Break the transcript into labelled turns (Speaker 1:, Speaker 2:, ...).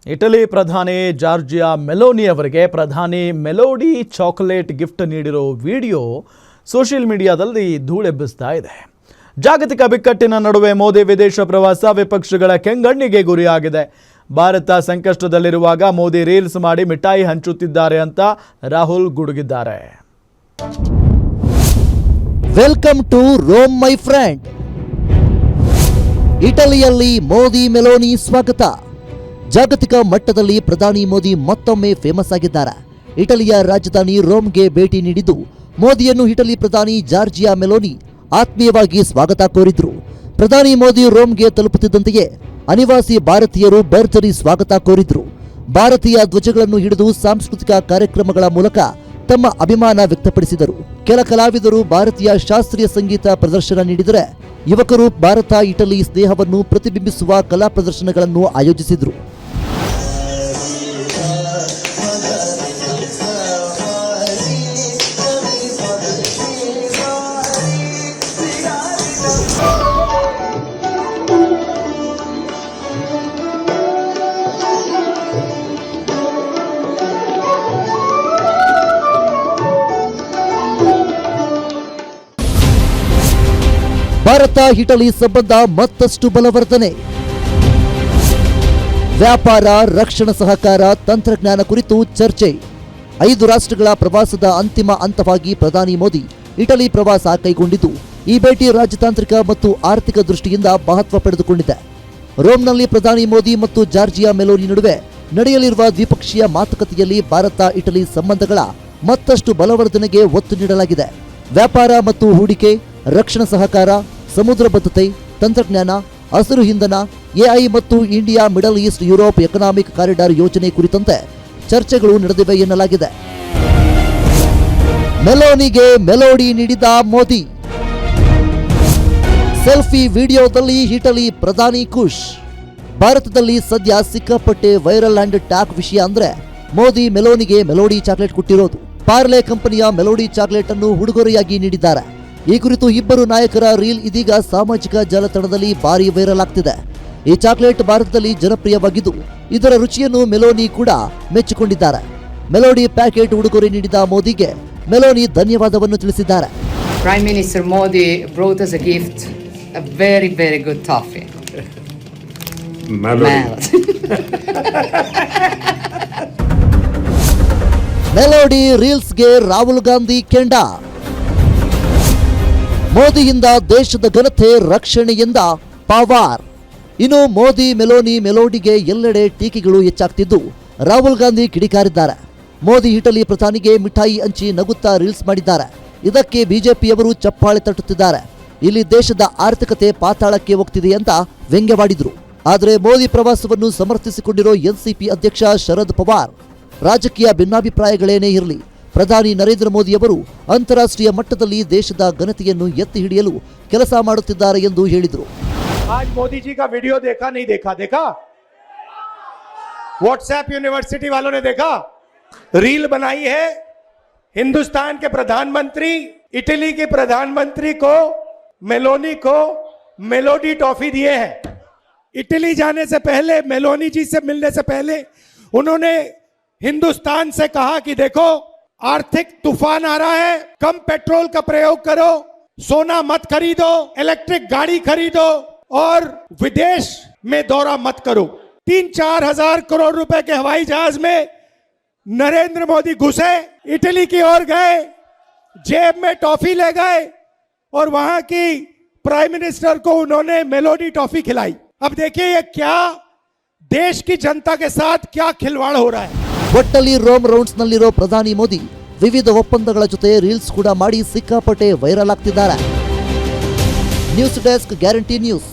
Speaker 1: Italy ಪ್ರಧಾನಿ Georgia Meloni ಅವರಿಗೆ ಪ್ರಧಾನಿ ಮೆಲೋಡಿ ಚಾಕೊಲೇಟ್ ಗಿಫ್ಟ್ ನೀಡಿರೋ ವಿಡಿಯೋ ಸೋಷಿಯಲ್ ಮೀಡಿಯಾದಲ್ಲಿ ಧೂಳೆಬ್ಬಿಸ್ತಾ ಇದೆ. ಜಾಗತಿಕ ಬಿಕ್ಕಟ್ಟಿನ ನಡುವೆ ಮೋದಿ ವಿದೇಶ ಪ್ರವಾಸ ವಿಪಕ್ಷಗಳ ಕೆಂಗಣ್ಣಿಗೆ ಗುರಿಯಾಗಿದೆ. ಭಾರತ ಸಂಕಷ್ಟದಲ್ಲಿರುವಾಗ ಮೋದಿ ರೀಲ್ಸ್ ಮಾಡಿ ಮಿಠಾಯಿ ಹಂಚುತ್ತಿದ್ದಾರೆ ಅಂತ ರಾಹುಲ್ ಗುಡುಗಿದ್ದಾರೆ.
Speaker 2: Welcome to Rome my friend. ಇಟಲಿಯಲ್ಲಿ ಮೋದಿ ಮೆಲೋನಿ ಸ್ವಾಗತ. ಜಾಗತಿಕ ಮಟ್ಟದಲ್ಲಿ ಪ್ರಧಾನಿ ಮೋದಿ ಮತ್ತೊಮ್ಮೆ ಫೇಮಸ್ ಆಗಿದ್ದಾರೆ. ಇಟಲಿಯ ರಾಜಧಾನಿ ರೋಮ್ಗೆ ಭೇಟಿ ನೀಡಿದ್ದು ಮೋದಿಯನ್ನು ಇಟಲಿ ಪ್ರಧಾನಿ ಜಾರ್ಜಿಯಾ ಮೆಲೋನಿ ಆತ್ಮೀಯವಾಗಿ ಸ್ವಾಗತ ಕೋರಿದ್ರು. ಪ್ರಧಾನಿ ಮೋದಿ ರೋಮ್ಗೆ ತಲುಪುತ್ತಿದ್ದಂತೆಯೇ ಅನಿವಾಸಿ ಭಾರತೀಯರು ಭರ್ಜರಿ ಸ್ವಾಗತ ಕೋರಿದ್ರು. ಭಾರತೀಯ ಧ್ವಜಗಳನ್ನು ಹಿಡಿದು ಸಾಂಸ್ಕೃತಿಕ ಕಾರ್ಯಕ್ರಮಗಳ ಮೂಲಕ ತಮ್ಮ ಅಭಿಮಾನ ವ್ಯಕ್ತಪಡಿಸಿದರು. ಕೆಲ ಕಲಾವಿದರು ಭಾರತೀಯ ಶಾಸ್ತ್ರೀಯ ಸಂಗೀತ ಪ್ರದರ್ಶನ ನೀಡಿದರೆ, ಯುವಕರು ಭಾರತ ಇಟಲಿ ಸ್ನೇಹವನ್ನು ಪ್ರತಿಬಿಂಬಿಸುವ ಕಲಾ ಪ್ರದರ್ಶನಗಳನ್ನು ಆಯೋಜಿಸಿದರು. ಭಾರತ ಇಟಲಿ ಸಂಬಂಧ ಮತ್ತಷ್ಟು ಬಲವರ್ಧನೆ. ವ್ಯಾಪಾರ, ರಕ್ಷಣಾ ಸಹಕಾರ, ತಂತ್ರಜ್ಞಾನ ಕುರಿತು ಚರ್ಚೆ. 5 ರಾಷ್ಟ್ರಗಳ ಪ್ರವಾಸದ ಅಂತಿಮ ಹಂತವಾಗಿ ಪ್ರಧಾನಿ ಮೋದಿ ಇಟಲಿ ಪ್ರವಾಸ ಕೈಗೊಂಡಿದ್ದು, ಈ ಭೇಟಿ ರಾಜತಾಂತ್ರಿಕ ಮತ್ತು ಆರ್ಥಿಕ ದೃಷ್ಟಿಯಿಂದ ಮಹತ್ವ ಪಡೆದುಕೊಂಡಿದೆ. ರೋಮ್ನಲ್ಲಿ ಪ್ರಧಾನಿ ಮೋದಿ ಮತ್ತು ಜಾರ್ಜಿಯಾ ಮೆಲೋನಿ ನಡುವೆ ನಡೆಯಲಿರುವ ದ್ವಿಪಕ್ಷೀಯ ಮಾತುಕತೆಯಲ್ಲಿ ಭಾರತ ಇಟಲಿ ಸಂಬಂಧಗಳ ಮತ್ತಷ್ಟು ಬಲವರ್ಧನೆಗೆ ಒತ್ತು ನೀಡಲಾಗಿದೆ. ವ್ಯಾಪಾರ ಮತ್ತು ಹೂಡಿಕೆ, ರಕ್ಷಣಾ ಸಹಕಾರ, ಸಮುದ್ರ ಬದ್ಧತೆ, ತಂತ್ರಜ್ಞಾನ, ಹಸಿರು ಇಂಧನ, ಎಐ ಮತ್ತು India middle East Europe economic corridor ಯೋಜನೆ ಕುರಿತಂತೆ ಚರ್ಚೆಗಳು ನಡೆದಿವೆ ಎನ್ನಲಾಗಿದೆ. ಮೆಲೋನಿಗೆ ಮೆಲೋಡಿ ನೀಡಿದ ಮೋದಿ. ಸೆಲ್ಫಿ ವಿಡಿಯೋದಲ್ಲಿ ಇಟಲಿ ಪ್ರಧಾನಿ ಖುಷ್. ಭಾರತದಲ್ಲಿ ಸದ್ಯ ಸಿಕ್ಕಾಪಟ್ಟೆ ವೈರಲ್ ಅಂಡ್ ಟಾಕ್ ವಿಷಯ ಅಂದ್ರೆ ಮೋದಿ ಮೆಲೋನಿಗೆ ಮೆಲೋಡಿ ಚಾಕ್ಲೇಟ್ ಕೊಟ್ಟಿರೋದು. ಪಾರ್ಲೆ ಕಂಪನಿಯ ಮೆಲೋಡಿ ಚಾಕ್ಲೇಟ್ ಅನ್ನು ಉಡುಗೊರೆಯಾಗಿ ನೀಡಿದ್ದಾರೆ. ಈ ಕುರಿತು ಇಬ್ಬರು ನಾಯಕರ ರೀಲ್ ಇದೀಗ ಸಾಮಾಜಿಕ ಜಾಲತಾಣದಲ್ಲಿ ಭಾರಿ ವೈರಲ್ ಆಗ್ತಿದೆ. ಈ ಚಾಕ್ಲೇಟ್ ಭಾರತದಲ್ಲಿ ಜನಪ್ರಿಯವಾಗಿದ್ದು, ಇದರ ರುಚಿಯನ್ನು ಮೆಲೋನಿ ಕೂಡ ಮೆಚ್ಚಿಕೊಂಡಿದ್ದಾರೆ. ಮೆಲೋಡಿ ಪ್ಯಾಕೆಟ್ ಉಡುಗೊರೆ ನೀಡಿದ ಮೋದಿಗೆ ಮೆಲೋನಿ ಧನ್ಯವಾದವನ್ನು ತಿಳಿಸಿದ್ದಾರೆ.
Speaker 3: Prime Minister Modi brought us a gift, a very, very good toffee.
Speaker 2: Melody ರೀಲ್ಸ್ಗೆ ರಾಹುಲ್ ಗಾಂಧಿ ಕೆಂಡ. ಮೋದಿಯಿಂದ ದೇಶದ ಘನತೆ, ರಕ್ಷಣೆಯಿಂದ ಪವಾರ್. ಇನ್ನು ಮೋದಿ ಮೆಲೋಡಿಗೆ ಎಲ್ಲೆಡೆ ಟೀಕೆಗಳು ಹೆಚ್ಚಾಗ್ತಿದ್ದು, ರಾಹುಲ್ ಗಾಂಧಿ ಕಿಡಿಕಾರಿದ್ದಾರೆ. ಮೋದಿ ಇಟಲಿ ಪ್ರಧಾನಿಗೆ ಮಿಠಾಯಿ ಹಂಚಿ ನಗುತ್ತಾ ರೀಲ್ಸ್ ಮಾಡಿದ್ದಾರೆ. ಇದಕ್ಕೆ ಬಿಜೆಪಿಯವರು ಚಪ್ಪಾಳೆ ತಟ್ಟುತ್ತಿದ್ದಾರೆ. ಇಲ್ಲಿ ದೇಶದ ಆರ್ಥಿಕತೆ ಪಾತಾಳಕ್ಕೆ ಹೋಗ್ತಿದೆ ಅಂತ ವ್ಯಂಗ್ಯವಾಡಿದ್ರು. ಆದರೆ ಮೋದಿ ಪ್ರವಾಸವನ್ನು ಸಮರ್ಥಿಸಿಕೊಂಡಿರೋ ಎನ್ಸಿಪಿ ಅಧ್ಯಕ್ಷ ಶರದ್ ಪವಾರ್, ರಾಜಕೀಯ ಭಿನ್ನಾಭಿಪ್ರಾಯಗಳೇನೇ ಇರಲಿ, ಪ್ರಧಾನಿ ನರೇಂದ್ರ ಮೋದಿಯವರು ಅಂತಾರಾಷ್ಟ್ರೀಯ ಮಟ್ಟದಲ್ಲಿ ದೇಶದ ಘನತೆಯನ್ನು ಎತ್ತಿ ಹಿಡಿಯಲು ಕೆಲಸ ಮಾಡುತ್ತಿದ್ದಾರೆ ಎಂದು ಹೇಳಿದರು.
Speaker 4: आज मोदी जी का वीडियो देखा नहीं देखा व्हाट्सएप यूनिवर्सिटी वालों ने देखा, रील बनाई है हिंदुस्तान के प्रधानमंत्री इटली के प्रधानमंत्री को मेलोनी को मेलोडी टॉफी दिए हैं. इटली जाने से पहले, मेलोनी जी से मिलने से पहले उन्होंने हिंदुस्तान से कहा कि देखो आर्थिक तूफान आ रहा है, कम पेट्रोल का प्रयोग करो, सोना मत खरीदो, इलेक्ट्रिक गाड़ी खरीदो और विदेश में दौरा मत करो. 3-4 हजार करोड़ रुपए के हवाई जहाज में नरेंद्र मोदी घुसे, इटली की ओर गए, जेब में टॉफी ले गए और वहां की प्राइम मिनिस्टर को उन्होंने मेलोडी टॉफी खिलाई. अब देखिए ये क्या देश की जनता के साथ क्या खिलवाड़ हो रहा है.
Speaker 2: ಒಟ್ಟಲ್ಲಿ ರೋಮ್ ರೌಂಡ್ಸ್ ನಲ್ಲಿರೋ ಪ್ರಧಾನಿ ಮೋದಿ ವಿವಿಧ ಒಪ್ಪಂದಗಳ ಜೊತೆ ರೀಲ್ಸ್ ಕೂಡ ಮಾಡಿ ಸಿಕ್ಕಾಪಟ್ಟೆ ವೈರಲ್ ಆಗ್ತಿದ್ದಾರೆ. News desk guarantee news.